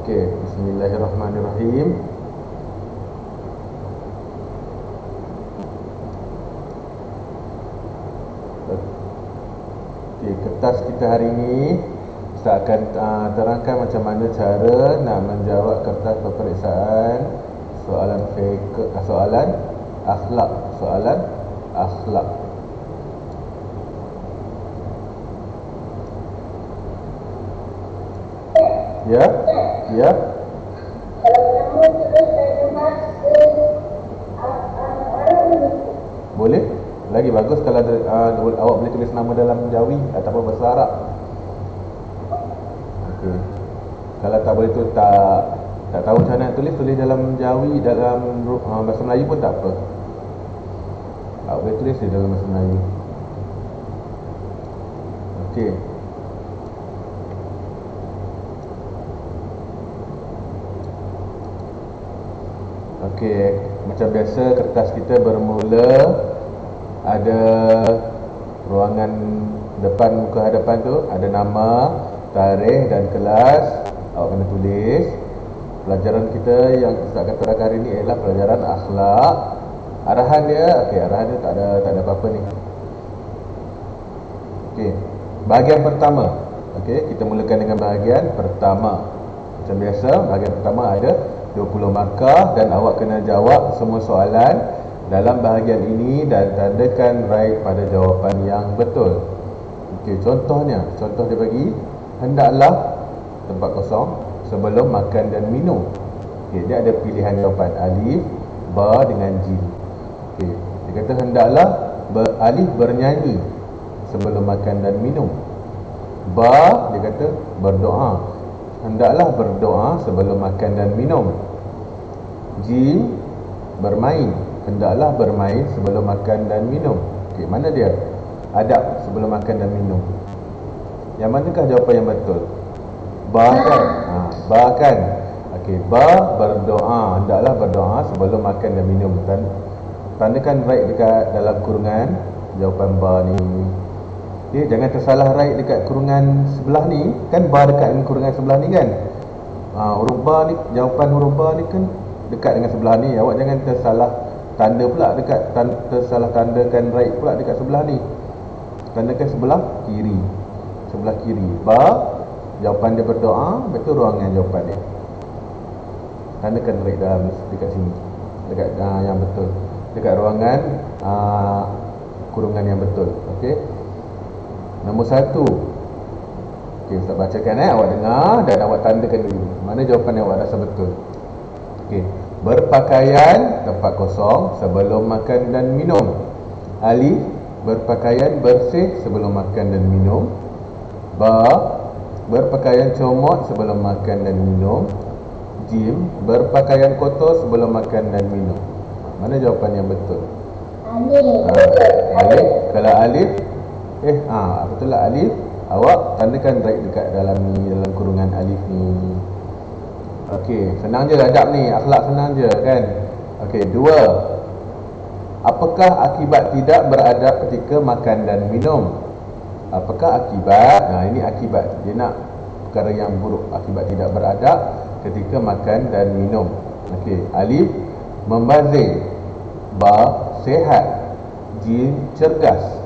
Okey, bismillahirrahmanirrahim. Okey, kertas kita hari ini Ustaz akan terangkan macam mana cara nak menjawab kertas peperiksaan soalan soalan akhlak. Ya? Ya? Boleh? Lagi bagus kalau awak boleh tulis nama dalam Jawi ataupun bahasa Arab. Okey. Kalau tak boleh tu tak tahu macam mana nak tulis dalam Jawi, dalam bahasa Melayu pun tak apa. Awak boleh tulis di dalam bahasa Melayu. Okey. Okey, macam biasa kertas kita bermula ada ruangan depan, muka hadapan tu ada nama, tarikh dan kelas. Awak kena tulis. Pelajaran kita yang Ustaz akan terangkan hari ni ialah pelajaran akhlak. Arahan dia, arahan dia tak ada apa-apa ni. Okey, bahagian pertama. Okey, kita mulakan dengan bahagian pertama. Macam biasa, bahagian pertama ada 20 markah dan awak kena jawab semua soalan dalam bahagian ini dan tandakan right pada jawapan yang betul. Okey, contoh dia bagi, hendaklah tempat kosong sebelum makan dan minum. Okey, dia ada pilihan jawapan alif, ba dengan jim. Okey, dia kata hendaklah alif bernyanyi sebelum makan dan minum. Ba dia kata berdoa. Hendaklah berdoa sebelum makan dan minum. Jim bermain. Hendaklah bermain sebelum makan dan minum. Okey, mana dia? Adab sebelum makan dan minum. Yang manakah jawapan yang betul? Ba kan? Ba kan? Okey, ba berdoa. Hendaklah berdoa sebelum makan dan minum. Tandakan right dekat dalam kurungan jawapan ba ni. Okay, jangan tersalah right dekat kurungan sebelah ni. Kan ba dekat dengan kurungan sebelah ni kan. Huruf ba ni, jawapan huruf ba ni kan dekat dengan sebelah ni. Awak jangan tersalah tanda pula dekat tersalah tandakan right pula dekat sebelah ni. Tandakan sebelah kiri. Sebelah kiri. Ba, jawapan dia berdoa, betul ruangan jawapan dia. Tandakan right dalam dekat sini. Dekat yang betul. Dekat ruangan kurungan yang betul. Okey. Nombor 1. Okey, Ustaz bacakan awak dengar dan awak tandakan dulu mana jawapan yang awak rasa betul. Okey, berpakaian tempat kosong sebelum makan dan minum. Alif, berpakaian bersih sebelum makan dan minum. Ba, berpakaian comot sebelum makan dan minum. Jim, berpakaian kotor sebelum makan dan minum. Mana jawapan yang betul? Alif. Kalau alif, betul lah alif. Awak tandakan right dekat dalam ni, dalam kurungan alif ni. Okey, senang je adab ni, akhlak senang je kan. Okey, 2. Apakah akibat tidak beradab ketika makan dan minum? Apakah akibat? Ini akibat. Dia nak perkara yang buruk, akibat tidak beradab ketika makan dan minum. Okey, alif, membazir. Ba, sehat. Jim, cergas.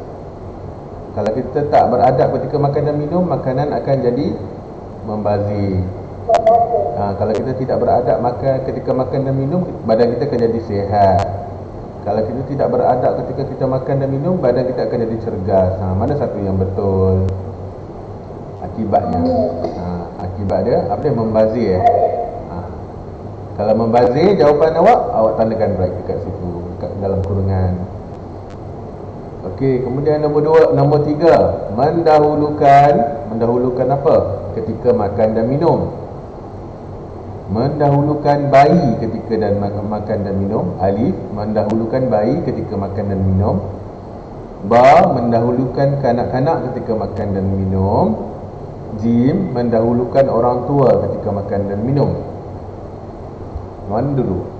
Kalau kita tak beradab ketika makan dan minum, makanan akan jadi membazir. Kalau kita tidak beradab ketika makan dan minum, badan kita akan jadi sihat. Kalau kita tidak beradab ketika kita makan dan minum, badan kita akan jadi cergas. Mana satu yang betul? Akibatnya. Akibat dia apa dia? Membazir. Kalau membazir jawapan awak tandakan right dekat situ, dekat dalam kurungan. Okey, kemudian nombor 3, mendahulukan apa ketika makan dan minum? Mendahulukan bayi ketika makan dan minum. Alif, mendahulukan bayi ketika makan dan minum. Ba, mendahulukan kanak-kanak ketika makan dan minum. Jim, mendahulukan orang tua ketika makan dan minum. Mana dulu?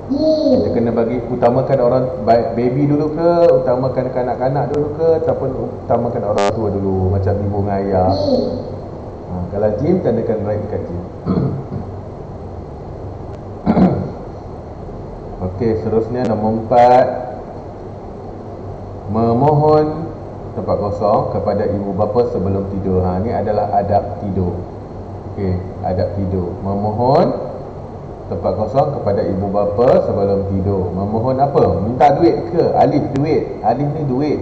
Kita kena utamakan orang baby dulu ke, utamakan kanak-kanak dulu ke, ataupun utamakan orang tua dulu, macam ibu dengan ayah. Kalau Jim, tandakan right dekat Jim. Okey, seterusnya nombor 4, memohon tempat kosong kepada ibu bapa sebelum tidur. Ini adalah adab tidur. Okey, adab tidur. Memohon tempat kosong kepada ibu bapa sebelum tidur. Memohon apa? Minta duit ke? Alif duit. Alif ni duit.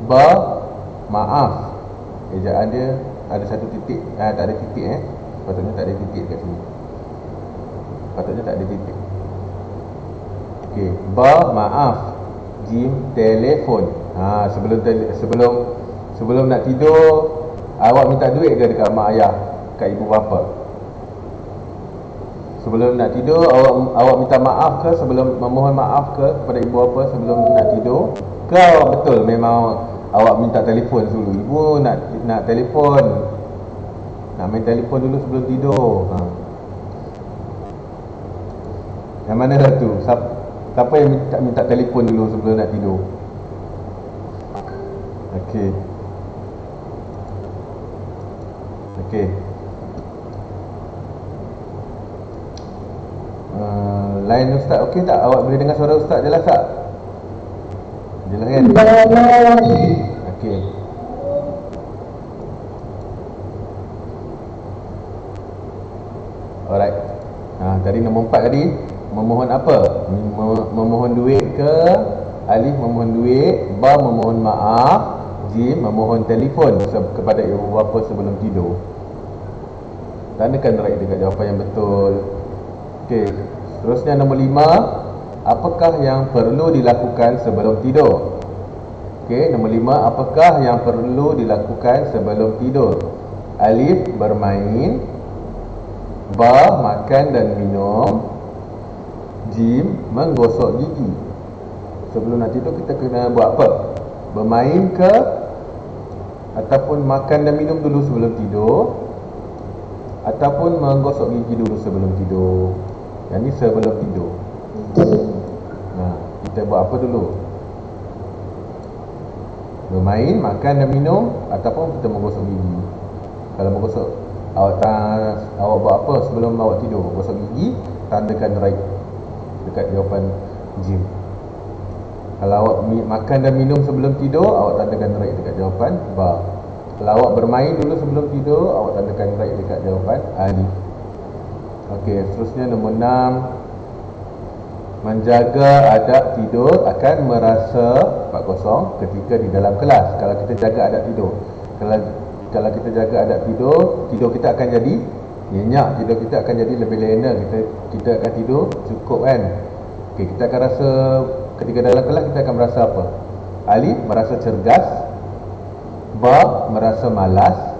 Ba, maaf. Ejaan dia ada satu titik. Tak ada titik Patutnya tak ada titik kat sini. Patutnya tak ada titik. Okey, ba, maaf. Jim, telefon. Sebelum nak tidur, awak minta duit ke dekat mak ayah, kat ibu bapa? Sebelum nak tidur, awak minta maaf ke, sebelum memohon maaf ke kepada ibu bapa sebelum nak tidur? Ke betul memang awak minta telefon dulu? Ibu nak telefon, nak main telefon dulu sebelum tidur. Yang mana satu? Siapa yang minta telefon dulu sebelum nak tidur? Okey. Lain ustaz okey tak? Awak boleh dengar suara ustaz jelas tak? Jelas kan? Okey. Alright. Tadi nombor 4 tadi, memohon apa? Memohon duit ke? Alif memohon duit, ba memohon maaf, jim memohon telefon kepada ibu bapa sebelum tidur. Tandakan right dekat jawapan yang betul. Okey, seterusnya nombor 5, apakah yang perlu dilakukan sebelum tidur? Okey, nombor 5, apakah yang perlu dilakukan sebelum tidur? Alif, bermain. Ba, makan dan minum. Jim, menggosok gigi. Sebelum nak tidur kita kena buat apa? Bermain ke? Ataupun makan dan minum dulu sebelum tidur? Ataupun menggosok gigi dulu sebelum tidur? Yang ni sebelum tidur. Kita buat apa dulu? Bermain, makan dan minum, ataupun kita menggosok gigi. Kalau menggosok, awak buat apa sebelum awak tidur? Gosok gigi, tandakan right dekat jawapan Jim. Kalau awak makan dan minum sebelum tidur, awak tandakan right dekat jawapan Ba. Kalau awak bermain dulu sebelum tidur, awak tandakan right dekat jawapan Alif. Okey, seterusnya nombor 6, menjaga adab tidur akan merasa tempat kosong ketika di dalam kelas. Kalau kita jaga adab tidur, kalau kita jaga adab tidur, tidur kita akan jadi nyenyak, tidur kita akan jadi lebih lena, kita akan tidur cukup kan. Okey, kita akan rasa ketika dalam kelas kita akan merasa apa? Alif merasa cergas, Ba merasa malas,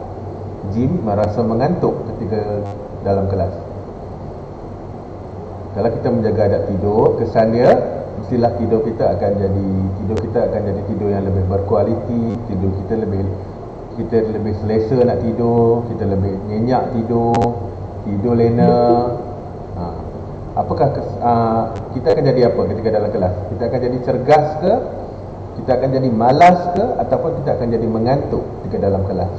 Jim merasa mengantuk ketika dalam kelas. Kalau kita menjaga adab tidur, kesan dia mestilah tidur kita akan jadi tidur yang lebih berkualiti, tidur kita lebih selesa nak tidur, kita lebih nyenyak tidur lena. Apakah kita akan jadi apa ketika dalam kelas? Kita akan jadi cergas ke? Kita akan jadi malas ke? Ataupun kita akan jadi mengantuk ketika dalam kelas?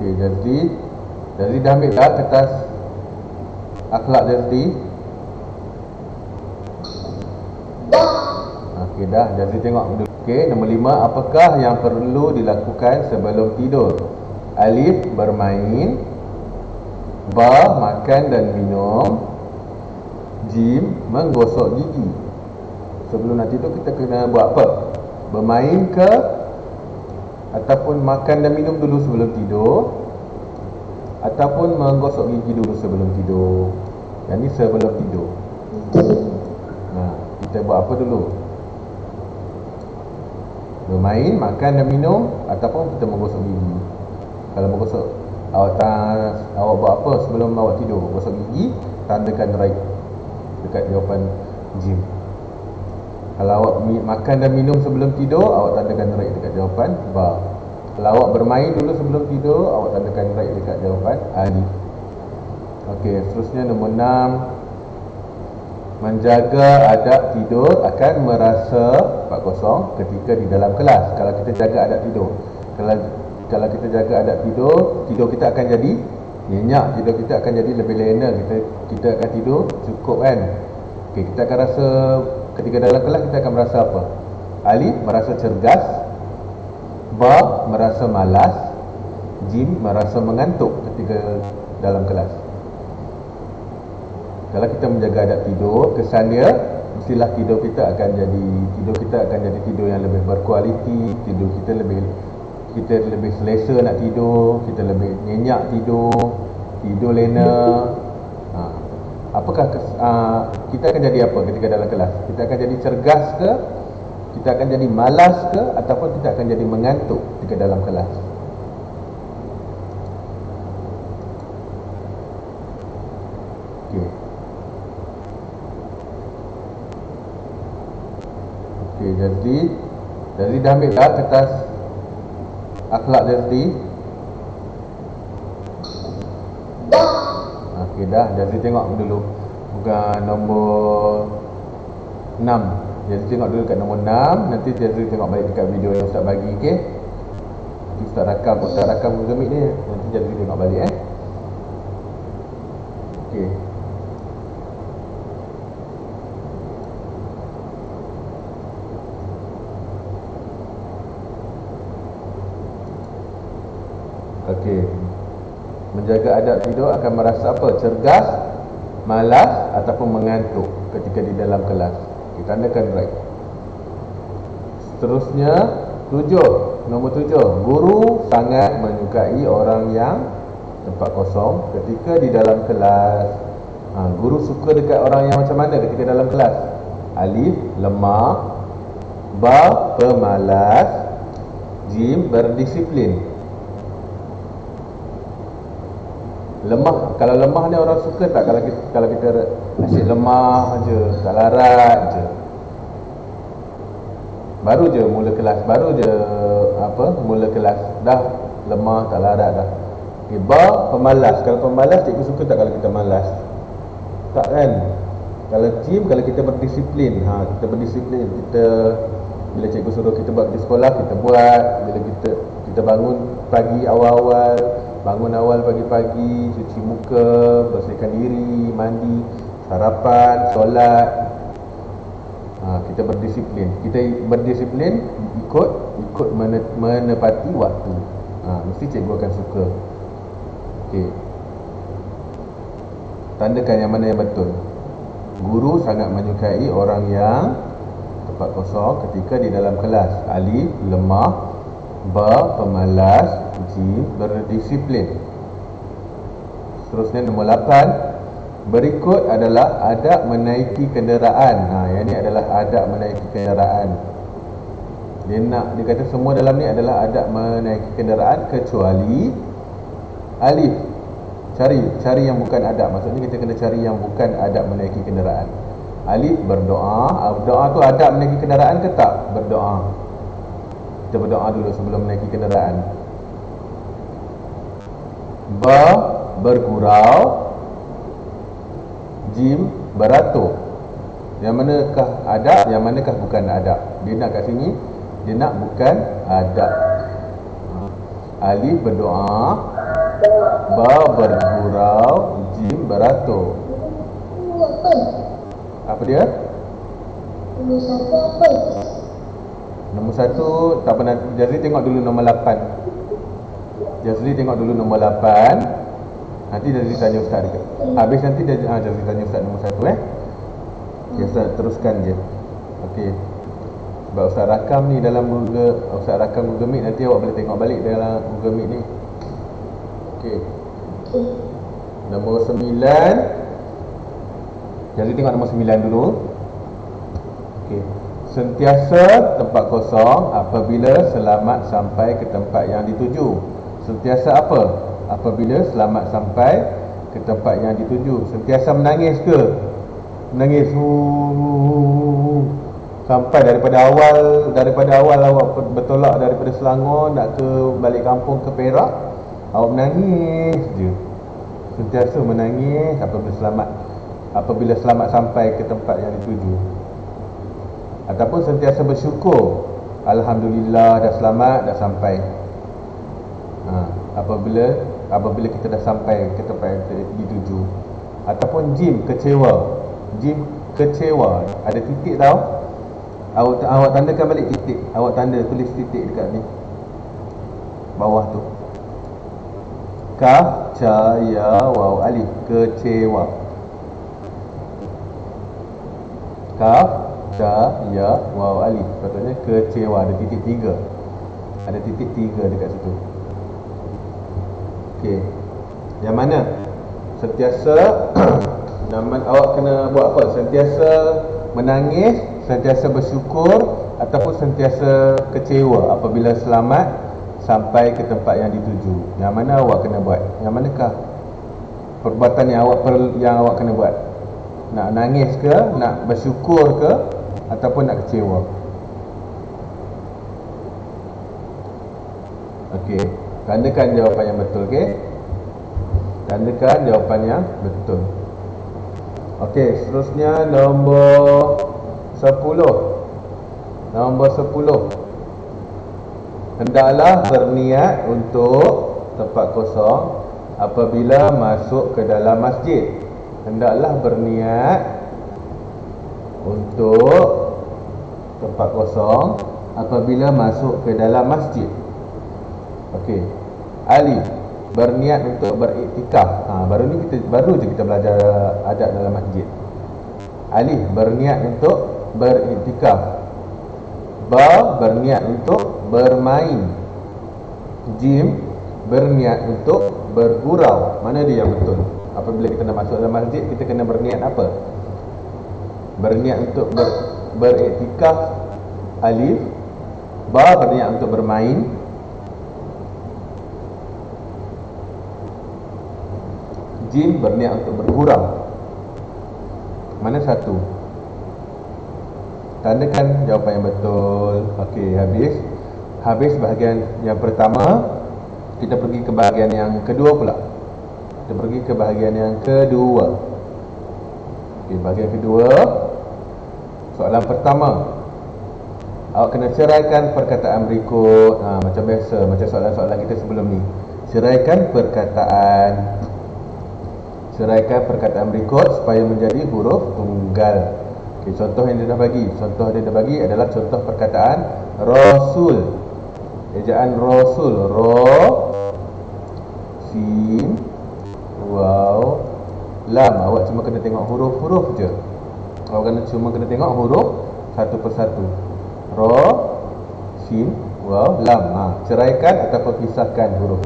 Okey, jadi dah ambil tak kertas akhlak Jazli? Okey dah, Jazli tengok dulu. Okey, nombor 5, apakah yang perlu dilakukan sebelum tidur? Alif, bermain. Ba, makan dan minum. Jim, menggosok gigi. Sebelum nak tidur kita kena buat apa? Bermain ke? Ataupun makan dan minum dulu sebelum tidur? Ataupun menggosok gigi dulu sebelum tidur? Yang ni sebelum tidur. Kita buat apa dulu? Bermain, makan dan minum, ataupun kita menggosok gigi. Kalau menggosok, awak buat apa sebelum awak tidur? Gosok gigi, tandakan right dekat jawapan Jim. Kalau awak makan dan minum sebelum tidur, awak tandakan right dekat jawapan Ba. Kalau awak bermain dulu sebelum tidur, awak tandakan right dekat jawapan Alif. Okey, seterusnya nombor 6, menjaga adab tidur akan merasa tempat kosong ketika di dalam kelas. Kalau kita jaga adab tidur, kalau kita jaga adab tidur, tidur kita akan jadi nyenyak, tidur kita akan jadi lebih lena, kita akan tidur cukup kan. Okey, kita akan rasa ketika dalam kelas kita akan merasa apa? Alif merasa cergas, ba merasa malas, jim merasa mengantuk ketika dalam kelas. Kalau kita menjaga adab tidur, kesan dia mestilah tidur kita akan jadi tidur yang lebih berkualiti, tidur kita lebih selesa nak tidur, kita lebih nyenyak tidur lena. Apakah kita akan jadi apa ketika dalam kelas? Kita akan jadi cergas ke? Kita akan jadi malas ke? Ataupun kita akan jadi mengantuk ketika dalam kelas? Okey, jadi dah ambil dah kertas akhlak Jazli? Okey dah, Jazli tengok dulu bukan nombor 6. Jazli tengok dulu kat nombor 6. Nanti Jazli tengok balik dekat video yang Ustaz bagi. Okey, Ustaz rakam Google Meet ni. Nanti Jazli tengok balik Okey. Okey. Menjaga adab tidur akan merasa apa? Cergas, malas ataupun mengantuk ketika di dalam kelas. Kita tandakan right. Seterusnya 7. Nombor 7. Guru sangat menyukai orang yang tempat kosong ketika di dalam kelas. Guru suka dekat orang yang macam mana ketika dalam kelas? Alif lemah, ba pemalas, jim berdisiplin. Lemah, kalau lemah ni orang suka tak kalau kita asyik lemah je, tak larat je. Baru je mula kelas, mula kelas dah lemah, tak larat dah. Okay, ba pemalas. Kalau pemalas, cikgu suka tak kalau kita malas? Tak kan? Kalau jim, kalau kita berdisiplin, kita berdisiplin, kita bila cikgu suruh kita buat di sekolah, kita buat. Bila kita bangun pagi bangun awal pagi-pagi, cuci muka, bersihkan diri, mandi, sarapan, solat. Kita berdisiplin. Kita berdisiplin ikut menepati waktu. Mesti cikgu akan suka. Okey. Tandakan yang mana yang betul. Guru sangat menyukai orang yang tempat kosong ketika di dalam kelas. Alif lemah, ba pemalas, jim berdisiplin. Seterusnya nombor 8. Berikut adalah adab menaiki kenderaan. Yang ni adalah adab menaiki kenderaan. Dia kata semua dalam ni adalah adab menaiki kenderaan kecuali alif. Cari yang bukan adab. Maksudnya kita kena cari yang bukan adab menaiki kenderaan. Alif berdoa. Berdoa tu adab menaiki kenderaan ke tak? Berdoa. Kita berdoa dulu sebelum menaiki kenderaan. Ba bergurau, jim beratur. Yang manakah adab, yang manakah bukan adab? Dia nak kat sini, dia nak bukan adab. Alif berdoa, ba bergurau, jim beratur. Apa dia? Nombor 1 tak pernah. Jazli tengok dulu nombor 8. Jazli tengok dulu nombor 8. Nanti Jazli tanya Ustaz dekat. Habis nanti Jazli tanya Ustaz nombor 1 Okay, Ustaz teruskan je. Okey. Sebab Ustaz rakam ni dalam Ustaz rakam Google Meet, nanti awak boleh tengok balik dalam Google Meet ni. Okey. Nombor 9. Jazli tengok nombor 9 dulu. Okey. Sentiasa tempat kosong apabila selamat sampai ke tempat yang dituju. Sentiasa apa? Apabila selamat sampai ke tempat yang dituju. Sentiasa menangis ke? Menangis sampai daripada awal awak bertolak daripada Selangor nak ke balik kampung ke Perak, awak menangis je. Sentiasa menangis apabila selamat apabila selamat sampai ke tempat yang dituju. Ataupun sentiasa bersyukur, alhamdulillah dah selamat, dah sampai. Apabila kita dah sampai ke tempat yang dituju. Ataupun jim, kecewa. Jim, kecewa, ada titik tau. Awak tandakan balik titik. Awak tanda tulis titik dekat ni bawah tu. Kaf, ca, ya, waw, alif. Kecewa. Kaf, ca, ya, waw, alif. Patutnya kecewa. Ada titik 3. Ada titik 3 dekat situ. Okey. Yang mana? Sentiasa awak kena buat apa? Sentiasa menangis, sentiasa bersyukur, ataupun sentiasa kecewa apabila selamat sampai ke tempat yang dituju. Yang mana awak kena buat? Yang manakah perbuatan yang awak kena buat? Nak nangis ke, nak bersyukur ke, ataupun nak kecewa? Okey, tandakan jawapan yang betul. Okey, tandakan jawapan yang betul. Okey, seterusnya nombor 10. Nombor 10. Hendaklah berniat untuk tempat kosong apabila masuk ke dalam masjid. Hendaklah berniat untuk tempat kosong apabila masuk ke dalam masjid. Okey. Alif, berniat untuk beriktikaf. Baru je kita belajar adab dalam masjid. Alif, berniat untuk beriktikaf. Ba, berniat untuk bermain. Jim, berniat untuk bergurau. Mana dia yang betul? Apabila kita nak masuk dalam masjid, kita kena berniat apa? Berniat untuk beriktikaf. Alif. Ba, berniat untuk bermain. Jim, berniat untuk bergurau. Mana satu? Tandakan jawapan yang betul. Okey, habis bahagian yang pertama. Kita pergi ke bahagian yang kedua pula. Kita pergi ke bahagian yang kedua. Okey, bahagian kedua. Soalan pertama. Awak kena ceraikan perkataan berikut. Macam biasa, macam soalan-soalan kita sebelum ni. Ceraikan perkataan berikut supaya menjadi huruf tunggal. Okay, contoh yang dia dah bagi adalah contoh perkataan Rasul. Ejaan Rasul. Ra, Sin, Waw, Lam. Awak cuma kena tengok huruf-huruf je. Awak cuma kena tengok huruf satu persatu. Ra, Sin, Waw, Lam. Ceraikan ataupun pisahkan huruf.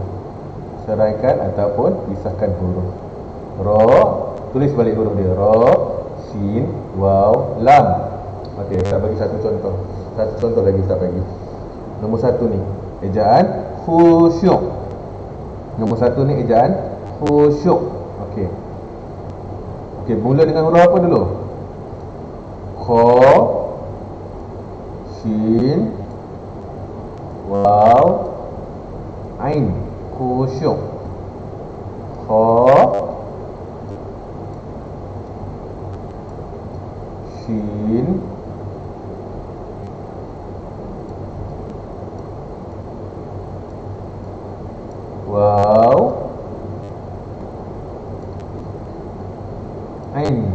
Ceraikan ataupun pisahkan huruf. Ra, tulis balik huruf dia. Ra, Sin, Waw, Lam. Okey, kita bagi satu contoh. Satu contoh lagi kita bagi. Nombor 1 ni, ejaan khusyuk. Nombor 1 ni ejaan khusyuk. Okey. Okey, mula dengan huruf apa dulu? Kha, Sin, Waw, Ain. Khusyuk. Kha, Sin, Waw, Ain.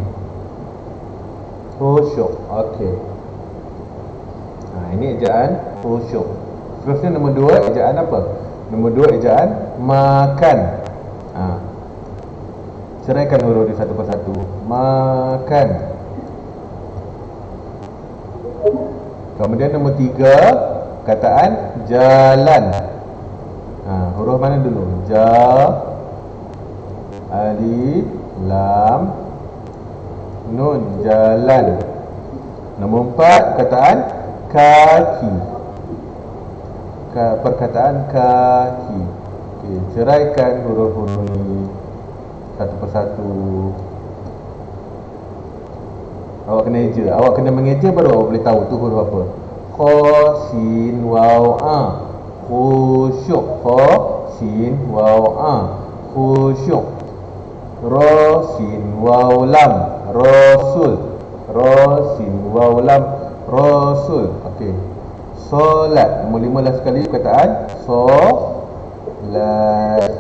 Khusyuk. Okey. Ini ejaan khusyuk. Seterusnya nombor 2, ejaan apa? Nombor 2, ejaan makan. Ceraikan huruf di satu persatu. Makan. Kemudian nombor 3, kataan jalan. Huruf mana dulu? Ja, alif, lam, nun. Jalan. Nombor 4, kataan kaki. Perkataan kaki. Okey, ceraikan huruf-huruf ini satu persatu. Awak kena eja. Awak kena mengeja baru awak boleh tahu tu huruf apa. Kha, Sin, Waw, A. Khusyuk. Kha, Sin, Waw, A. Khusyuk. Ro sin waw lam, rasul. Ro sin waw lam, rasul. Okey. Solat. Nombor 5 last sekali perkataan. Solat.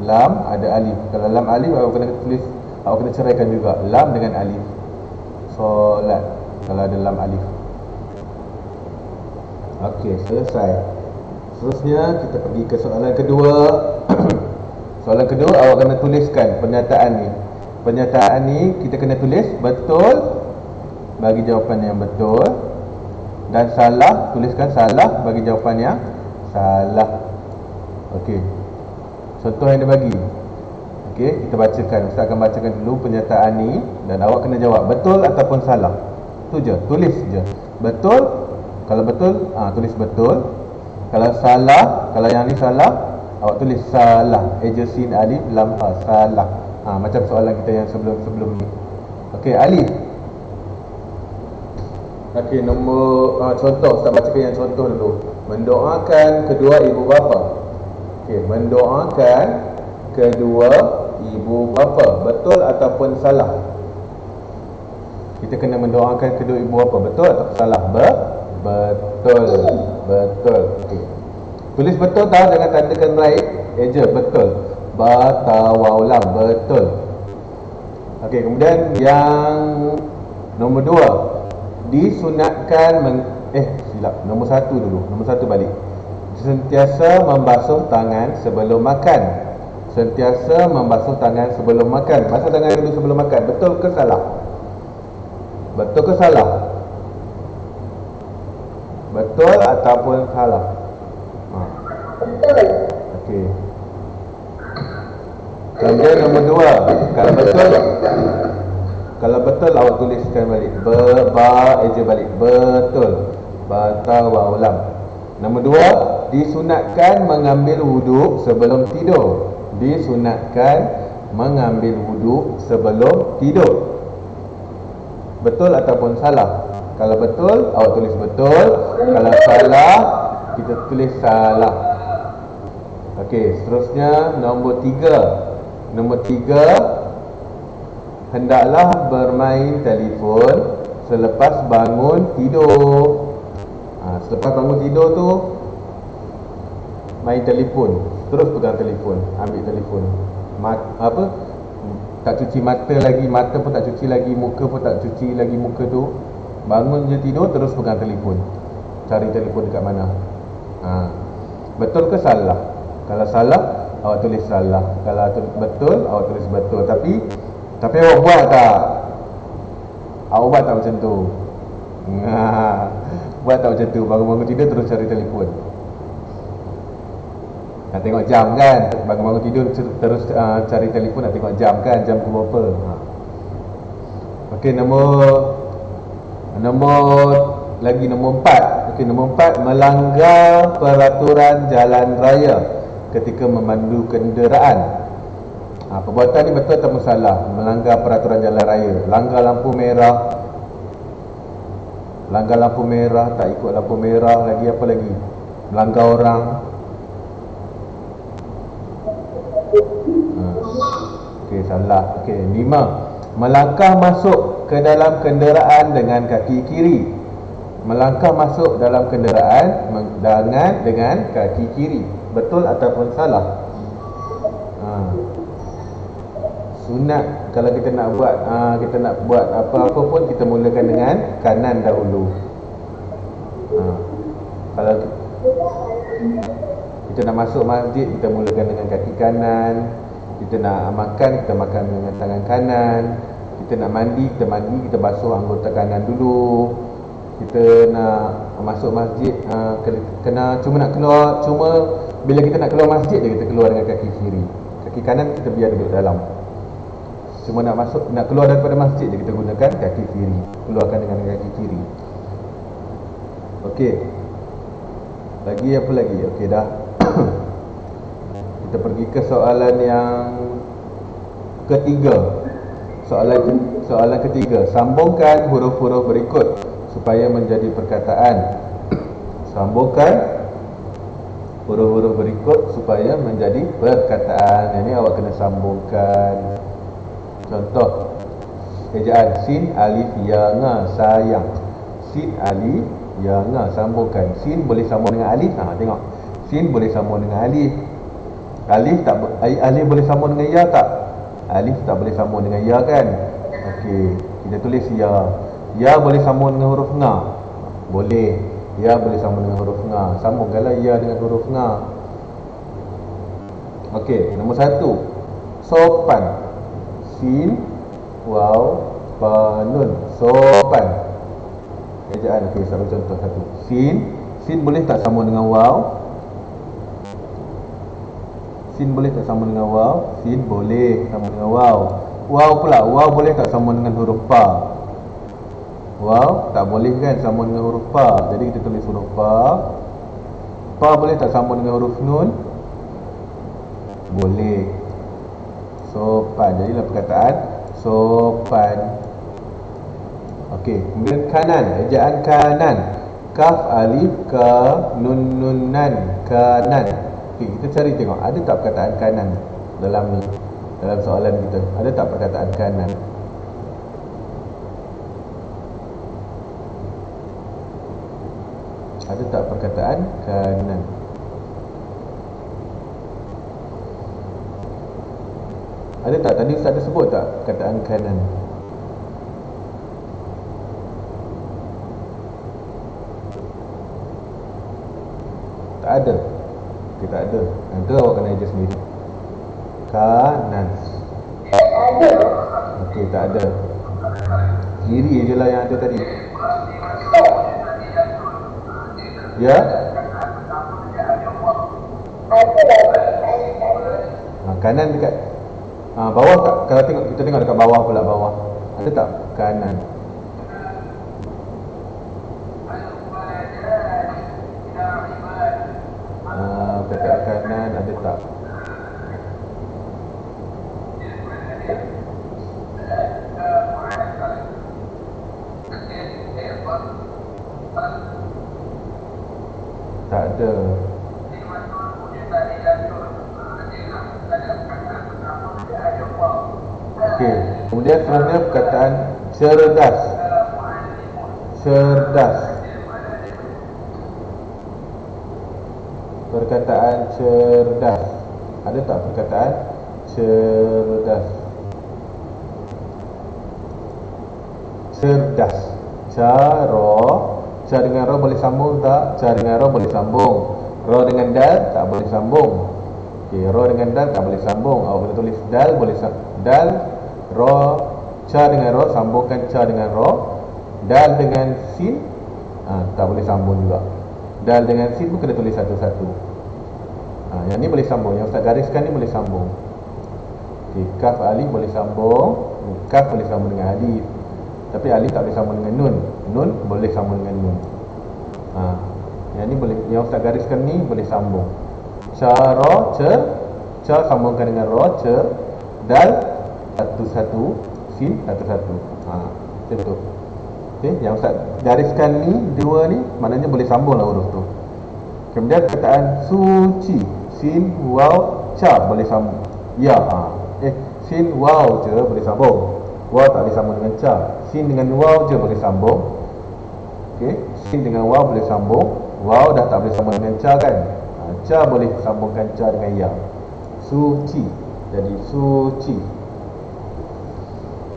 Lam ada alif. Kalau lam alif awak kena tulis, awak kena ceraikan juga lam dengan alif. Solat kalau ada lam alif. Okey, selesai. Seterusnya kita pergi ke soalan kedua. Soalan kedua awak kena tuliskan pernyataan ni. Pernyataan ni kita kena tulis betul, bagi jawapan yang betul, dan salah, tuliskan salah, bagi jawapan yang salah. Okey. Contoh yang dia bagi. Okey, kita bacakan. Ustaz akan bacakan dulu pernyataan ni dan awak kena jawab betul ataupun salah. Tu je, tulis je. Betul, kalau betul, tulis betul. Kalau salah, kalau yang ni salah, awak tulis salah. Eja sin alif lam ha, salah. Macam soalan kita yang sebelum ni. Okey, alif. Okey, nombor contoh, Ustaz bacakan yang contoh dulu. Mendoakan kedua ibu bapa. Okey, mendoakan kedua ibu bapa. Betul ataupun salah? Kita kena mendoakan kedua ibu bapa. Betul atau salah? Betul. Betul. Okey. Tulis betul tau, jangan tandakan right. Eja betul. Batawaulam betul. Okey, kemudian yang nombor 2. Disunatkan silap. Nombor 1 dulu. Nombor 1 balik. Sentiasa membasuh tangan sebelum makan. Sentiasa membasuh tangan sebelum makan. Basuh tangan dulu sebelum makan. Betul ke salah? Betul ke salah? Betul ataupun salah? Betul. Okey. Kemudian nombor 2. Kalau betul awak tuliskan balik. Eja balik. Betul. Bata wa ulam. Nombor 2. Disunatkan mengambil wuduk sebelum tidur. Disunatkan mengambil wuduk sebelum tidur. Betul ataupun salah? Kalau betul, awak tulis betul. Kalau salah, kita tulis salah. Okey, seterusnya nombor 3. Nombor 3. Hendaklah bermain telefon selepas bangun tidur. Selepas bangun tidur tu main telefon, terus pegang telefon, ambil telefon. Tak cuci mata lagi, mata pun tak cuci lagi, muka pun tak cuci lagi muka tu. Bangun je tidur terus pegang telefon. Cari telefon dekat mana? Betul ke salah? Kalau salah, awak tulis salah. Kalau betul, awak tulis betul. Tapi awak buat tak? Awak buat tak macam tu? Buat tak macam tu? Bangun-bangun tidur terus cari telefon. Nak tengok jam kan? Bangun-bangun tidur terus cari telefon, nak tengok jam kan? Jam ke berapa? Okey, nombor 4. Okey, nombor 4. Melanggar peraturan jalan raya ketika memandu kenderaan. Perbuatan ni betul atau salah? Melanggar peraturan jalan raya. Langgar lampu merah. Langgar lampu merah, tak ikut lampu merah. Lagi apa lagi? Melanggar orang. Okey, salah. Okey, 5. Melangkah masuk ke dalam kenderaan dengan kaki kiri. Melangkah masuk dalam kenderaan dengan kaki kiri. Betul ataupun salah? Sunat kalau kita nak buat apa-apa pun kita mulakan dengan kanan dahulu. Kalau kita nak masuk masjid, kita mulakan dengan kaki kanan. Kita nak makan, kita makan dengan tangan kanan. Kita nak mandi, kita basuh anggota kanan dulu. Kita nak masuk masjid, cuma bila kita nak keluar masjid je kita keluar dengan kaki kiri. Kaki kanan kita biar duduk dalam. Cuma nak keluar daripada masjid je kita gunakan kaki kiri. Keluarkan dengan kaki kiri. Okey. Lagi apa lagi? Okey dah. Kita pergi ke soalan yang ketiga. Soalan ketiga. Sambungkan huruf-huruf berikut supaya menjadi perkataan. Sambungkan huruf-huruf berikut supaya menjadi perkataan. Ini awak kena sambungkan. Contoh ejaan sin alif ya nga sayang. Sin alif ya nga, sambungkan. Sin boleh sambung dengan alif. Tengok. Sin boleh sambung dengan alif. Alif boleh sambung dengan ya tak? Alif tak boleh sambung dengan ya kan? Okey, kita tulis ya. Ya boleh sambung dengan huruf nga? Boleh. Ya boleh sambung dengan huruf nga. Sambungkanlah ya dengan huruf nga. Okey, nombor 1. Sopan. Sin, waw, pa, nun. Sopan. Ejaan. Okey, satu contoh satu. Sin boleh tak sambung dengan waw? Sin boleh tak sambung dengan waw? Sin boleh sambung dengan waw. Waw pula, waw boleh tak sambung dengan huruf pa? Waw tak boleh kan sambung dengan huruf pa. Jadi kita tulis huruf pa. Pa boleh tak sambung dengan huruf nun? Boleh. Sopan. Jadilah perkataan sopan. Okey, kemudian kanan. Ejaan kanan. Kaf alif ka nun nunan, kanan. Okey, kita cari tengok ada tak perkataan kanan dalam ni, dalam soalan kita. Ada tak perkataan kanan? Ada tak perkataan kanan? Ada tak? Tadi Ustaz ada sebut tak perkataan kanan? Tak ada. Okay, tak ada. Nanti awak kena adjust sendiri. Kanan. Okey, tak ada. Kiri je lah yang ada tadi. Ya? Kanan dekat bawah tak? Kalau tengok, kita tengok dekat bawah pula, bawah. Ada tak kanan? Dekat kanan ada tak? Tak ada. Okey, kemudian selanjutnya perkataan cerdas. Cerdas. Perkataan cerdas. Ada tak perkataan cerdas? Cerdas. Ca dengan ro boleh sambung tak? Ca dengan ro boleh sambung. Ro dengan dal tak boleh sambung. Okey, ro dengan dal tak boleh sambung. Awak boleh tulis dal boleh dal, ro, ca dengan ro, sambungkan ca dengan ro. Dal dengan sin tak boleh sambung juga. Dal dengan sin pun kena tulis satu-satu. Yang ni boleh sambung. Yang Ustaz gariskan ni boleh sambung. Okay, kaf alif boleh sambung. Kaf boleh sambung dengan alif. Tapi alif tak boleh sambung dengan nun. Nun boleh sambung dengan nun. Yang ni boleh. Yang Ustaz gariskan ni boleh sambung. Ca, ro, cer. Ca sambungkan dengan ro, cer. Dal satu-satu. Sin satu-satu. Macam tu. Okay, yang Ustaz gariskan ni, dua ni, maknanya boleh sambung lah huruf tu. Kemudian perkataan suci. Sin, waw, ca boleh sambung. Ya, sin, waw je boleh sambung. Waw tak boleh sambung dengan ca. Sin dengan waw je boleh sambung. Okay, sin dengan waw boleh sambung. Waw dah tak boleh sambung dengan ca kan. Ca boleh sambungkan ca dengan ya. Suci. Jadi suci.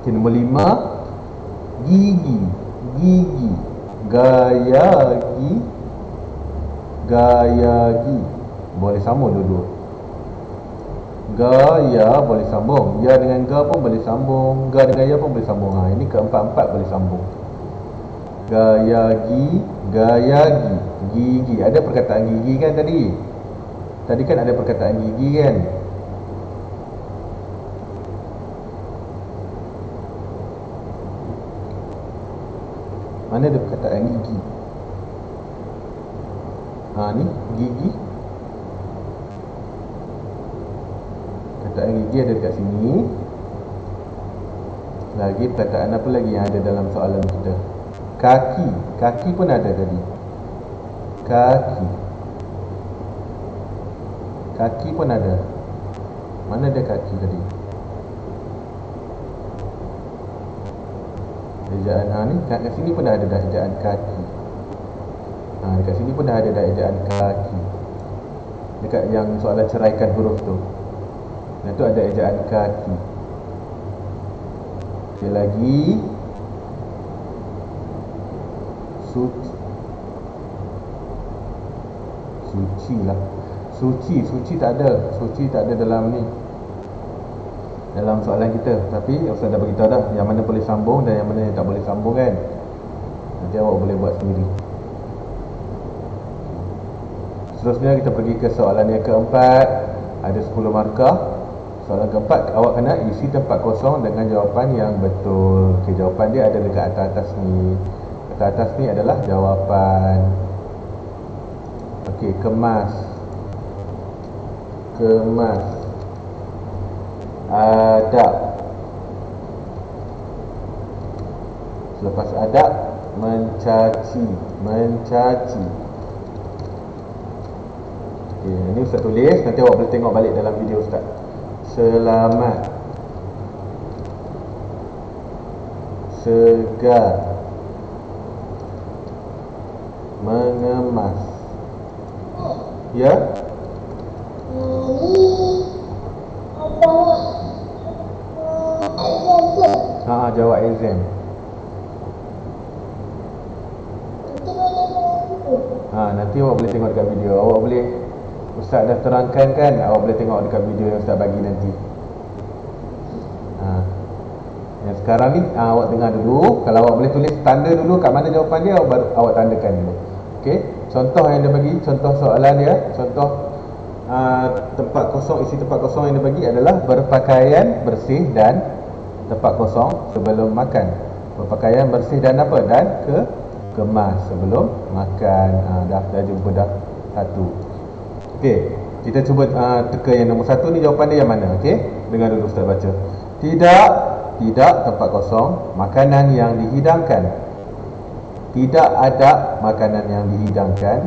Okay, nombor 5. Gigi. Gigi. Gayagi. Gayagi. Boleh sambung dua-dua. Ga, ya boleh sambung. Ya dengan ga pun boleh sambung. Ga dengan ya pun boleh sambung. Ini keempat-empat boleh sambung. Gayagi. Gayagi. Gigi. Ada perkataan gigi kan tadi? Tadi kan ada perkataan gigi kan? Mana ada perkataan gigi? Ni gigi. Perkataan gigi ada dekat sini. Lagi perkataan apa lagi yang ada dalam soalan kita? Kaki. Kaki pun ada tadi. Kaki. Kaki pun ada. Mana ada kaki tadi? Ejaan ni kat sini pun dah ada dah ejaan kaki. Dekat sini pun dah ada dah ejaan kaki. Dekat yang soalan ceraikan huruf tu. Dan tu ada ejaan kaki. Okey, lagi suci lah. Suci tak ada. Suci tak ada dalam ni, dalam soalan kita. Tapi Ustaz dah beritahu dah yang mana boleh sambung dan yang mana yang tak boleh sambung kan. Nanti awak boleh buat sendiri. Seterusnya kita pergi ke soalan yang keempat. Ada 10 markah. Soalan keempat, awak kena isi tempat kosong dengan jawapan yang betul. Okey, jawapan dia ada dekat atas ni. Atas ni adalah jawapan. Okey, kemas. Adab. Selepas adab, mencaci. Okey, ini Ustaz tulis, nanti awak boleh tengok balik dalam video Ustaz. Selamat. Segar. Mengemas. Ya? Jawab exam. Nanti awak boleh tengok dekat video. Awak boleh, Ustaz dah terangkan kan, awak boleh tengok dekat video yang Ustaz bagi nanti. Yang sekarang ni awak dengar dulu. Kalau awak boleh tulis tanda dulu kat mana jawapan dia, awak tandakan dulu. Okey, contoh yang dia bagi, contoh soalan dia, contoh tempat kosong, isi tempat kosong yang dia bagi adalah berpakaian bersih dan tempat kosong sebelum makan. Berpakaian bersih dan apa? Dan kemas sebelum makan. Dah jumpa dah satu. Okey, kita cuba teka yang nombor satu ni, jawapan dia yang mana? Okey, dengar dulu Ustaz baca. Tidak tempat kosong makanan yang dihidangkan. Tidak ada makanan yang dihidangkan.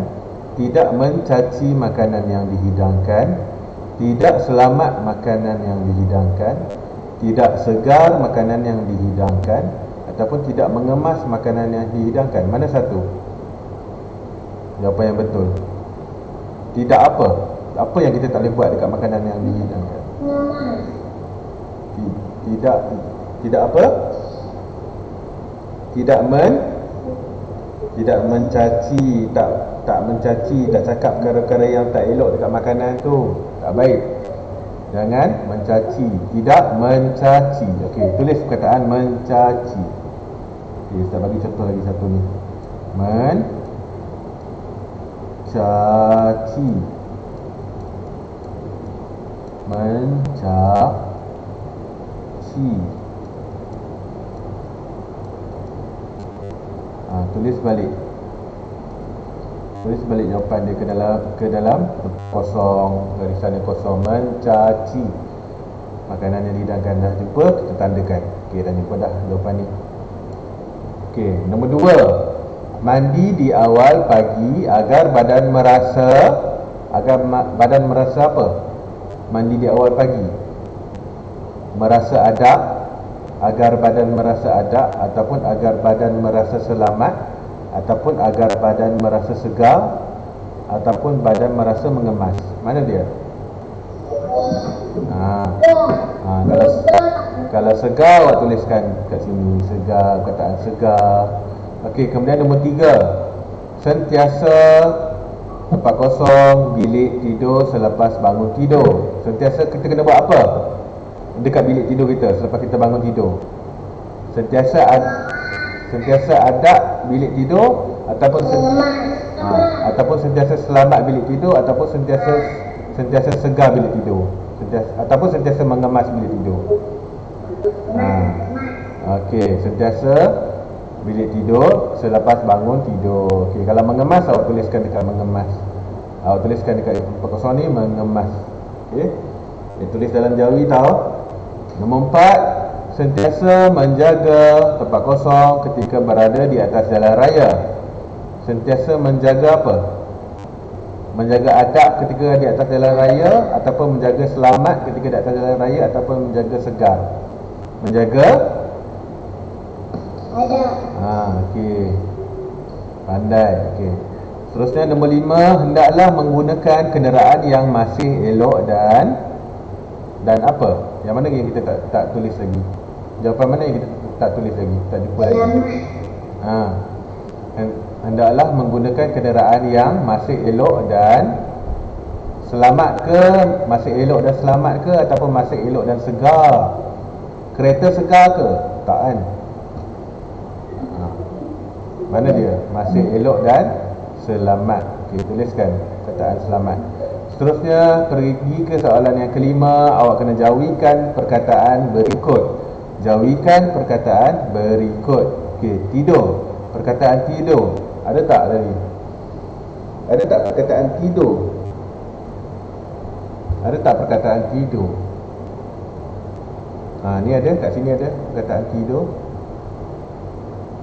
Tidak mencaci makanan yang dihidangkan. Tidak selamat makanan yang dihidangkan. Tidak segar makanan yang dihidangkan. Ataupun tidak mengemas makanan yang dihidangkan. Mana satu? Jawapan yang betul. Tidak apa? Apa yang kita tak boleh buat dekat makanan yang dihidangkan? Tidak apa? Tidak mencaci, tak mencaci, tak cakap perkara-perkara yang tak elok dekat makanan tu. Tak baik. Jangan mencaci. Tidak mencaci. Okey, tulis perkataan mencaci. Okey, kita bagi contoh lagi satu ni. Mencaci. Tulis balik jawapan dia ke dalam kosong, garisan yang kosong. Mencaci makanan yang dihidangkan. Dah jumpa, kita tandakan. Okey, dah jumpa dah jawapan ni. Okey, nombor 2. Mandi di awal pagi agar badan merasa apa? Mandi di awal pagi, merasa adab, agar badan merasa adab, ataupun agar badan merasa selamat, ataupun agar badan merasa segar, ataupun badan merasa mengemas. Mana dia? Kalau segar, awak tuliskan kat sini. Segar, perkataan segar. Okey, kemudian nombor 3. Sentiasa tempat kosong, bilik tidur selepas bangun tidur. Sentiasa kita kena buat apa dekat bilik tidur kita selepas kita bangun tidur? Sentiasa adab bilik tidur, ataupun sentiasa selamat bilik tidur, ataupun sentiasa segar bilik tidur, ataupun sentiasa mengemas bilik tidur. Okey, sentiasa bilik tidur selepas bangun tidur. Okey, kalau mengemas, awak tuliskan dekat mengemas. Awak tuliskan dekat tempat kosong ni mengemas. Okey, tulis dalam jawi tau. Nombor 4, sentiasa menjaga tempat kosong ketika berada di atas jalan raya. Sentiasa menjaga apa? menjaga adab ketika di atas jalan raya, ataupun menjaga selamat ketika di atas jalan raya, ataupun menjaga segar? Menjaga adab. Okey. Pandai. Okey. Seterusnya nombor 5, hendaklah menggunakan kenderaan yang masih elok dan apa? Yang mana yang kita tak tulis lagi? Jawapan mana yang kita tak tulis lagi? Tak jumpa lagi. Hendaklah menggunakan kenderaan yang masih elok dan selamat ke? Masih elok dan selamat ke, ataupun masih elok dan segar? Kereta segar ke? Tak kan? Mana dia? Masih elok dan selamat. Okey, tuliskan perkataan selamat. Seterusnya, pergi ke soalan yang kelima. Awak kena jauhikan perkataan berikut. Jauhikan perkataan berikut. Okey, tidur. Perkataan tidur, ada tak tadi? Ada tak perkataan tidur? Ada tak perkataan tidur? Ni ada, kat sini ada perkataan tidur.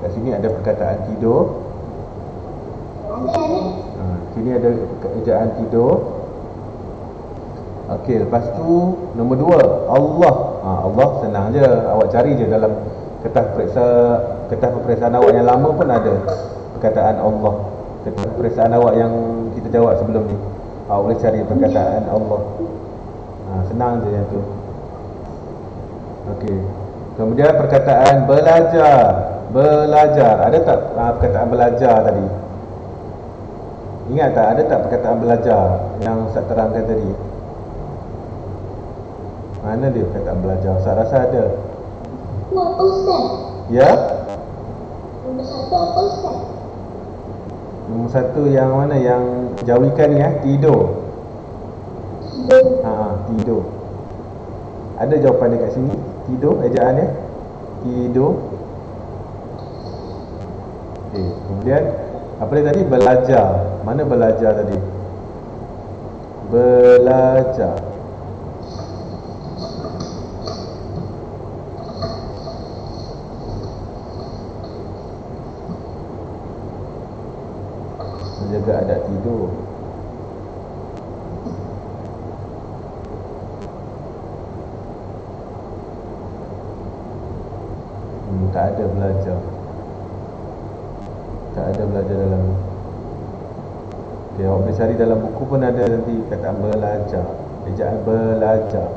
Kat sini ada perkataan tidur. Sini ada ejaan tidur. Okey, lepas tu nombor 2, Allah. Allah senang je, awak cari je dalam kertas peperiksaan awak yang lama pun ada perkataan Allah. Kertas peperiksaan awak yang kita jawab sebelum ni, awak boleh cari perkataan Allah. Senang je yang tu. Okey. Kemudian perkataan belajar. Belajar, ada tak perkataan belajar tadi? Ingat tak, ada tak perkataan belajar yang Ustaz terangkan tadi? Mana dia perkataan belajar? Ustaz rasa ada. Apa Ustaz? Ya? Nombor 1 apa Ustaz? Nombor 1 yang mana? Yang jauhikan ya, tidur. Tidur. Ada jawapan dekat sini. Tidur, ejaannya tidur. Okey, kemudian apa dia tadi? Belajar. Mana belajar tadi? Belajar. Menjaga adab tidur. Tak ada belajar. Tak ada belajar dalam ni. Okay, awak boleh cari dalam buku pun ada nanti kataan belajar, ejaan belajar.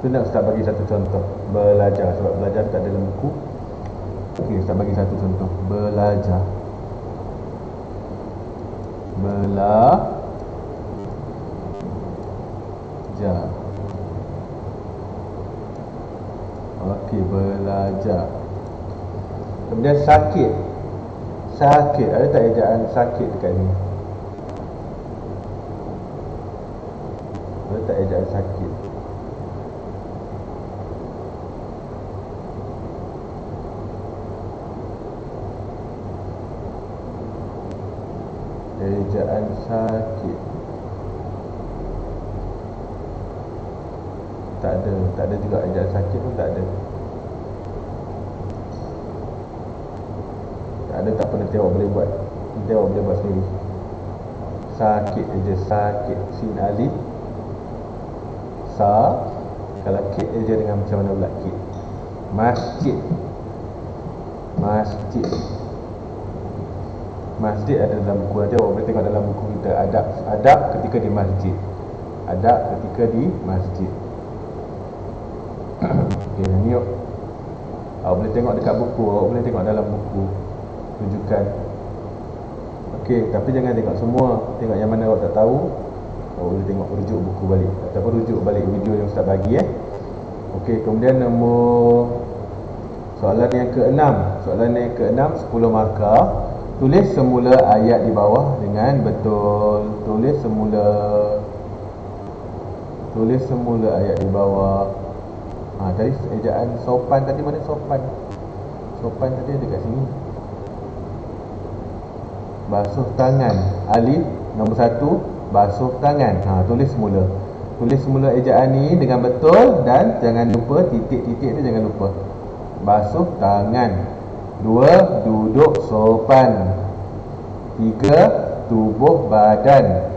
Tu nak Ustaz bagi satu contoh. Belajar, sebab belajar tak ada dalam buku. Okey, Ustaz bagi satu contoh. Belajar. Belajar. Okey, belajar. Kemudian sakit. Sakit, ada tak ejaan sakit dekat ni? Ada tak ejaan sakit? Ejaan sakit. Tak ada juga ejaan sakit pun tak ada. Tak ada, tak pernah tengok boleh buat. Nanti awak boleh buat sendiri. Sakit je, sakit. Sin alif sa. Kalau kit je dengan macam mana pula kit. Masjid. Masjid. Masjid ada dalam buku. Nanti awak boleh tengok dalam buku kita. Adab ketika di masjid. Adab ketika di masjid. Okey, ni awak boleh tengok dekat buku. Awak boleh tengok dalam buku rujukan. Okey, tapi jangan tengok semua. Tengok yang mana awak tak tahu, awak boleh tengok rujuk buku balik ataupun rujuk balik video yang Ustaz bagi. Okey, kemudian nombor soalan yang ke-6. Soalan yang ke-6 10 markah. Tulis semula ayat di bawah dengan betul. Tulis semula ayat di bawah. Tadi ejaan sopan tadi, mana sopan? Sopan tadi ada kat sini. Basuh tangan. Alif nombor 1, basuh tangan. Tulis semula. Tulis semula ejaan ni dengan betul dan jangan lupa titik-titik tu, jangan lupa. Basuh tangan. 2, duduk sopan. 3, tubuh badan.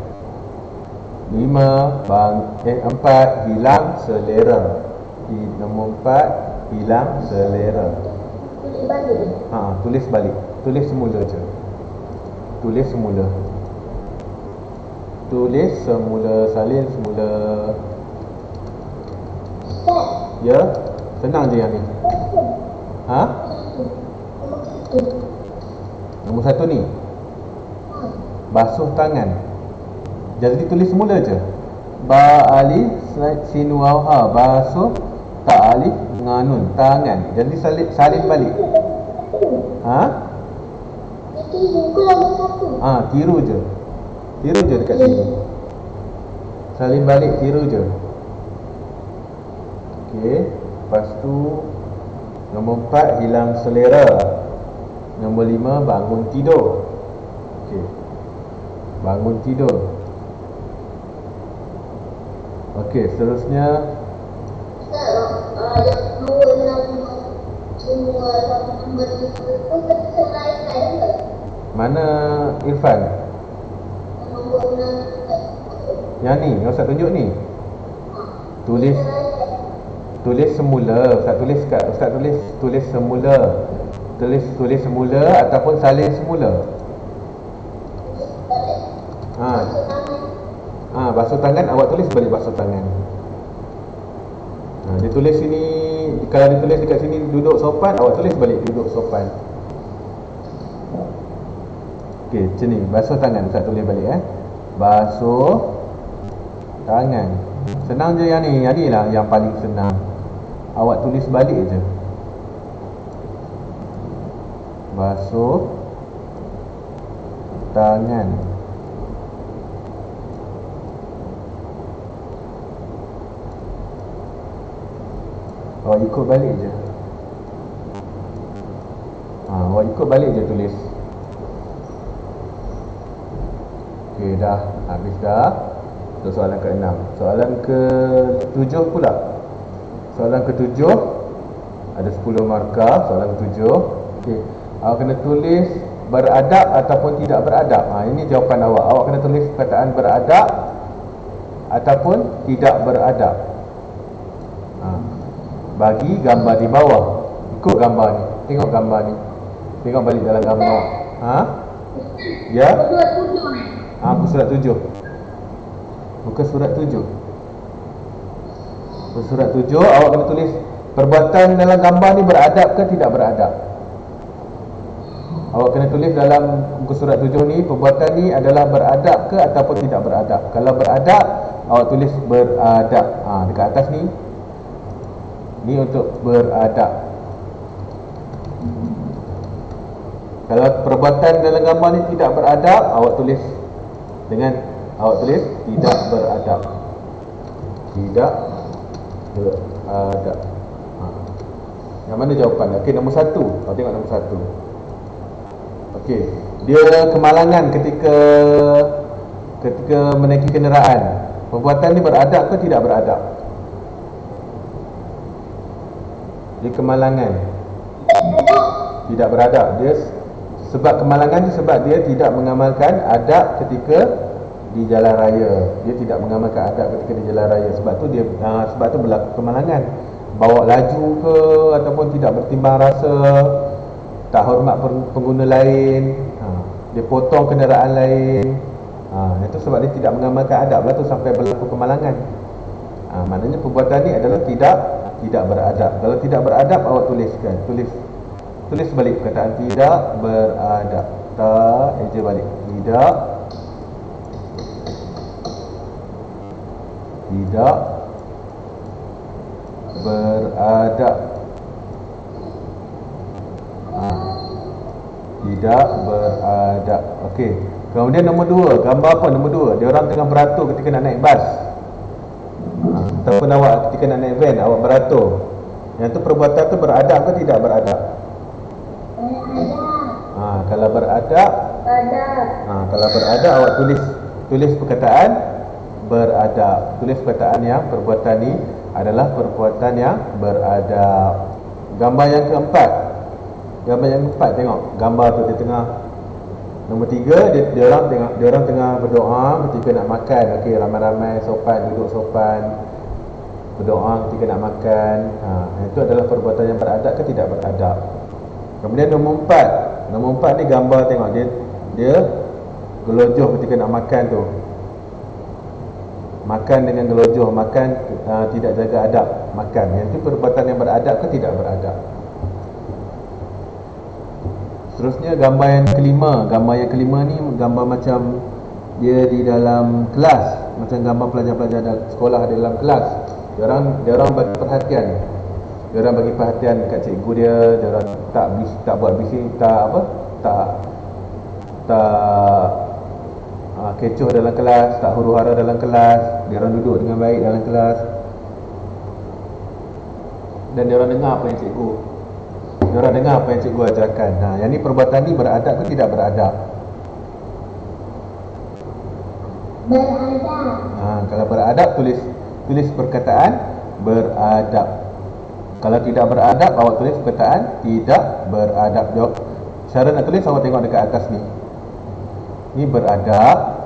4 hilang selera. Nombor 4 hilang selera. Tulis balik. Tulis balik. Tulis semula je. Tulis semula. Tulis semula, salin semula. Step. Ya, senang je yang ni. Nombor 1. Nombor 1 ni. Basuh tangan. Jadi tulis semula je. Ba alif sin waw ha, basuh ta alif nganun tangan. Jadi salin balik. Itu nombor 1. Tiru je. Tiru je dekat sini. Salin balik, tiru je. Okey. Lepas tu nombor 4 hilang selera. Nombor 5 bangun tidur. Okey. Bangun tidur. Okey, seterusnya Nombor 6 semua nombor itu selesai ke? mana Irfan? Nombor 6. Yang ni, yang Ustaz tunjuk ni. Tulis semula. Ustaz tulis semula. Tulis semula ataupun salin semula. Basuh tangan, awak tulis balik basuh tangan. Dia tulis sini, kalau dia tulis dekat sini duduk sopan, awak tulis balik duduk sopan. Okey, macam ni, basuh tangan. Ustaz tulis balik basuh tangan. Senang je yang ni. Yang ni lah yang paling senang. Awak tulis balik je. Basuh tangan. Awak ikut balik je. Awak ikut balik je tulis. Okey, dah. Habis dah. Untuk soalan ke-6. Soalan ke-7 pula. Soalan ke-7 ada 10 markah. Soalan ke-7. Okey, awak kena tulis beradab ataupun tidak beradab. Ini jawapan awak. Awak kena tulis perkataan beradab ataupun tidak beradab. Bagi gambar di bawah. Ikut gambar ni. Tengok gambar ni. Tengok balik dalam gambar. Ya? Buku surat 7. Buku surat 7. Buku surat 7 awak kena tulis perbuatan dalam gambar ni beradab ke tidak beradab. Awak kena tulis dalam buku surat 7 ni, perbuatan ni adalah beradab ke ataupun tidak beradab. Kalau beradab, awak tulis beradab. Dekat atas ni. Ni untuk beradab. Kalau perbuatan dalam gambar ni tidak beradab, awak tulis tidak beradab. Tidak beradab. Yang mana jawapan? Okey, nombor 1. Awak tengok nombor 1. Okey, dia kemalangan ketika menaiki kenderaan. Perbuatan ni beradab ke tidak beradab? Dia kemalangan. Tidak beradab. Dia sebab kemalangan tu sebab dia tidak mengamalkan adab ketika di jalan raya. Dia tidak mengamalkan adab ketika di jalan raya. Sebab tu berlaku kemalangan. Bawa laju ke ataupun tidak bertimbang rasa, tak hormat pengguna lain, dia potong kenderaan lain. Itu sebab dia tidak mengamalkan adab lah tu sampai berlaku kemalangan. Maknanya perbuatan ni adalah tidak beradab. Kalau tidak beradab, awak tuliskan. Tulis balik perkataan tidak beradab. Eja balik. Tidak beradab. Tidak beradab. Okey. Kemudian nombor 2, gambar apa nombor 2? Dia orang tengah beratur ketika nak naik bas. Ataupun awak ketika nak naik van, awak beratur. Yang tu perbuatan tu beradab ke tidak beradab? Kalau beradab, kalau beradab awak tulis perkataan beradab. Tulis perkataan yang perbuatan ni adalah perbuatan yang beradab. Gambar yang keempat. Tengok gambar tu dia tengah Nombor 3, dia orang tengah berdoa ketika nak makan. Okey, ramai-ramai sopan, duduk sopan, berdoa ketika nak makan. Itu adalah perbuatan yang beradab ke tidak beradab. Kemudian nombor 4 ni gambar, tengok dia gelojoh ketika nak makan tu. Makan dengan gelojoh, makan tidak jaga adab makan. Yang itu perbuatan yang beradab ke tidak beradab. Seterusnya gambar yang kelima ni gambar macam dia di dalam kelas, macam gambar pelajar-pelajar sekolah dalam kelas. Dia orang bagi perhatian. Dia orang bagi perhatian dekat cikgu dia. Dia orang tak buat bising, tak kecoh dalam kelas, tak huru-hara dalam kelas. Dia orang duduk dengan baik dalam kelas. Dan dia orang dengar apa yang cikgu ajarkan. Yang ni perbuatan ni beradab ke tidak beradab? Beradab. Kalau beradab, tulis perkataan beradab. Kalau tidak beradab, awak tulis perkataan tidak beradab. Jawab. Cara nak tulis, awak tengok dekat atas ni. Ni beradab.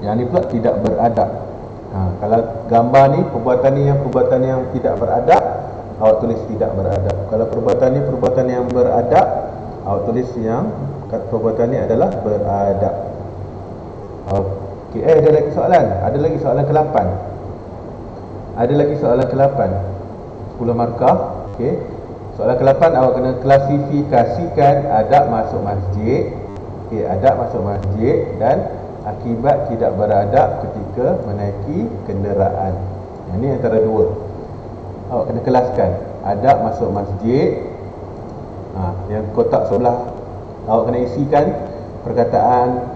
Yang ni pula tidak beradab. Kalau gambar ni, perbuatan yang tidak beradab, awak tulis tidak beradab. Kalau perbuatan ni perbuatan yang beradab, awak tulis yang perbuatan ni adalah beradab. Okey, ada lagi soalan. Ada lagi soalan ke-8. 10 markah. Okey. Soalan ke-8, awak kena klasifikasikan adab masuk masjid. Okey, adab masuk masjid dan akibat tidak beradab ketika menaiki kenderaan. Yang ni antara dua. Awak kena kelaskan adab masuk masjid. Yang kotak sebelah, awak kena isikan perkataan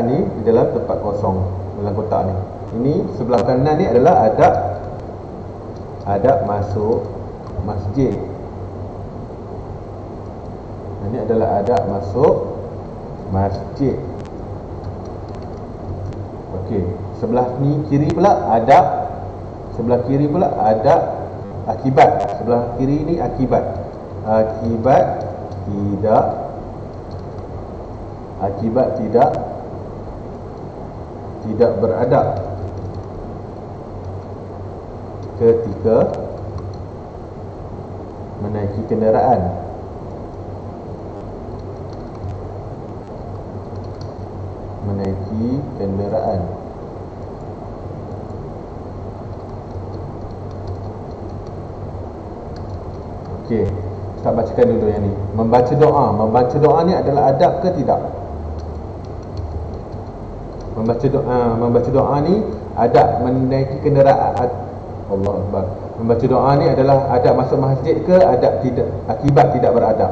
ni di dalam tempat kosong dalam kotak ni. Ini sebelah kanan ni adalah adab masuk masjid. Ini adalah adab masuk masjid. Okey, sebelah ni kiri pula adab. Sebelah kiri pula adab akibat. Sebelah kiri ni akibat. Akibat tidak beradab ketika menaiki kenderaan. Okey, kita bacakan dulu yang ni. Membaca doa ni adalah adab ke tidak? Membaca doa ni adab menaiki kenderaan. Allah Akbar. Membaca doa ni adalah adab masuk masjid ke akibat tidak beradab?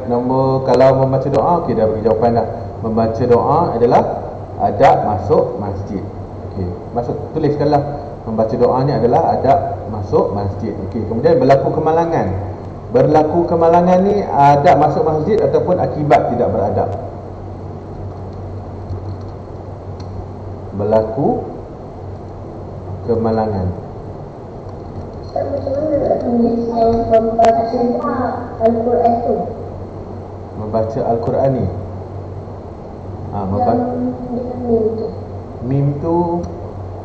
Nombor, kalau membaca doa, okey, dah bagi jawapan dah. Membaca doa adalah adab masuk masjid. Okey, tuliskanlah membaca doa ni adalah adab masuk masjid. Okey, kemudian berlaku kemalangan ni adab masuk masjid ataupun akibat tidak beradab? Berlaku kemalangan. Macam mana nak tulis yang membaca Al-Quran tu? Membaca Al-Quran ni. Mim tu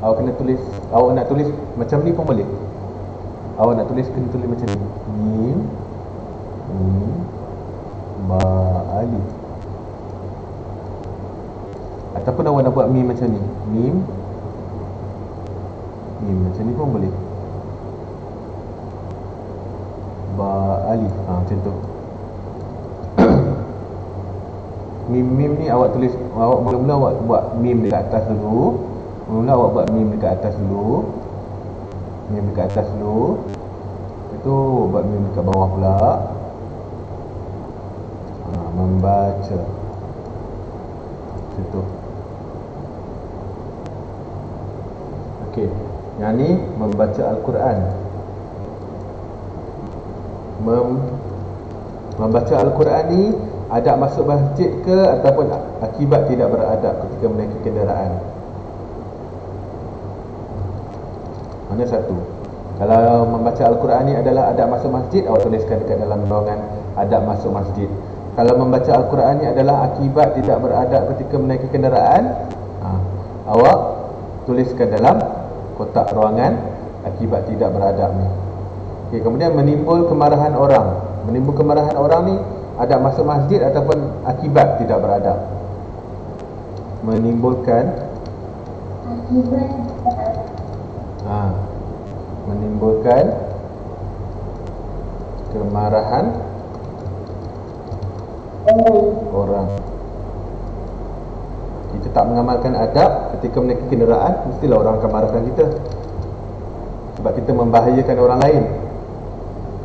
awak kena tulis. Awak nak tulis macam ni pun boleh. Awak nak tulis kena tulis macam ni. Mim ba alif. Ataupun awak nak buat mim macam ni. Mim macam ni pun boleh. Ba alif. Macam tu. Mim ni awak tulis, mula-mula awak buat mim dekat atas dulu. Mim dekat atas dulu. Itu buat mim dekat bawah pula. Membaca. Macam tu. Okey. Yang ni membaca Al-Quran. Membaca Al-Quran ni adab masuk masjid ke ataupun akibat tidak beradab ketika menaiki kenderaan? Mana satu? Kalau membaca Al-Quran ni adalah adab masuk masjid, awak tuliskan dekat dalam ruangan adab masuk masjid. Kalau membaca Al-Quran ni adalah akibat tidak beradab ketika menaiki kenderaan, awak tuliskan dalam kotak ruangan akibat tidak beradab ni. Okay, kemudian menimbul kemarahan orang. Menimbul kemarahan orang ni adab masuk masjid ataupun akibat tidak beradab? Menimbulkan menimbulkan kemarahan orang. Kita tak mengamalkan adab ketika menaiki kenderaan, mestilah orang akan marahkan kita, sebab kita membahayakan orang lain.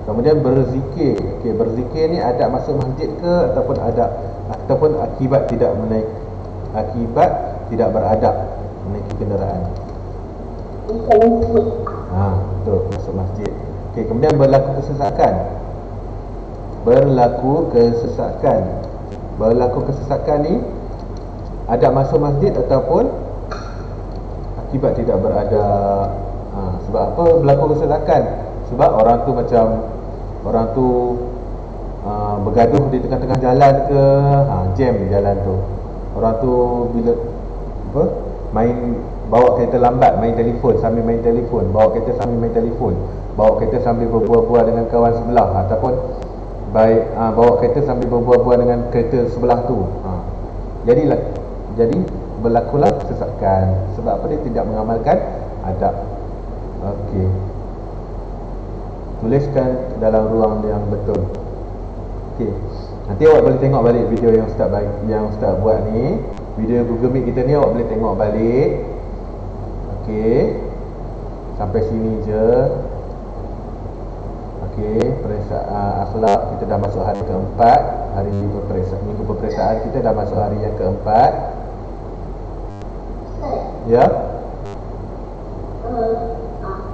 Kemudian berzikir. Okey, berzikir ni adab masuk masjid ke ataupun akibat tidak beradab menaiki kenderaan? Betul, masuk masjid. Okey, kemudian berlaku kesesakan. Berlaku kesesakan ni adab masuk masjid ataupun akibat tidak beradab? Sebab apa berlaku kesesakan? Sebab orang tu bergaduh di tengah-tengah jalan ke, jam jalan tu. Orang tu bila bawa kereta lambat, main telefon, bawa kereta sambil berbual-bual dengan kawan sebelah, ataupun bawa kereta sambil berbual-bual dengan kereta sebelah tu. Jadi berlakulah kesesakan. Sebab apa? Dia tidak mengamalkan adab. Okey, tuliskan dalam ruang yang betul. Okey, nanti awak boleh tengok balik video yang Ustaz buat ni. Video Google Meet kita ni awak boleh tengok balik. Okey, sampai sini je. Okey, akhlak kita dah masuk hari keempat. Minggu peperiksaan kita dah masuk hari yang keempat. Ya.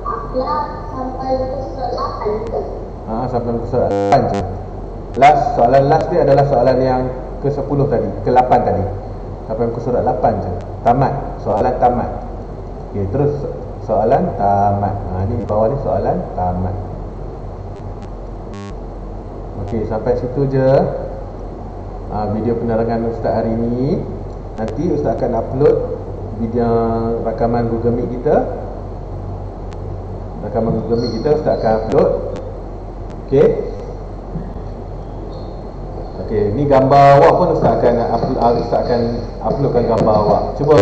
Akhlak sampai ke surat 8 ke? Sampai ke surat 8 je. Soalan last dia adalah soalan yang ke-10 tadi, ke-8 tadi. Sampai ke surat 8 je. Tamat, soalan tamat. Okey, terus soalan tamat. Ni di bawah ni soalan tamat. Okey, sampai situ je video penerangan Ustaz hari ni. Nanti Ustaz akan upload video rakaman Google Meet kita. Ustaz akan upload. Okey, ni gambar awak pun Ustaz akan uploadkan gambar awak. Cuba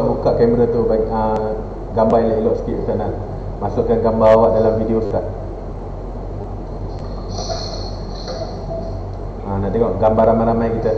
buka kamera tu, bagi gambar elok-elok sikit. Ustaz nak masukkan gambar awak dalam video Ustaz. Nak tengok gambar ramai-ramai kita.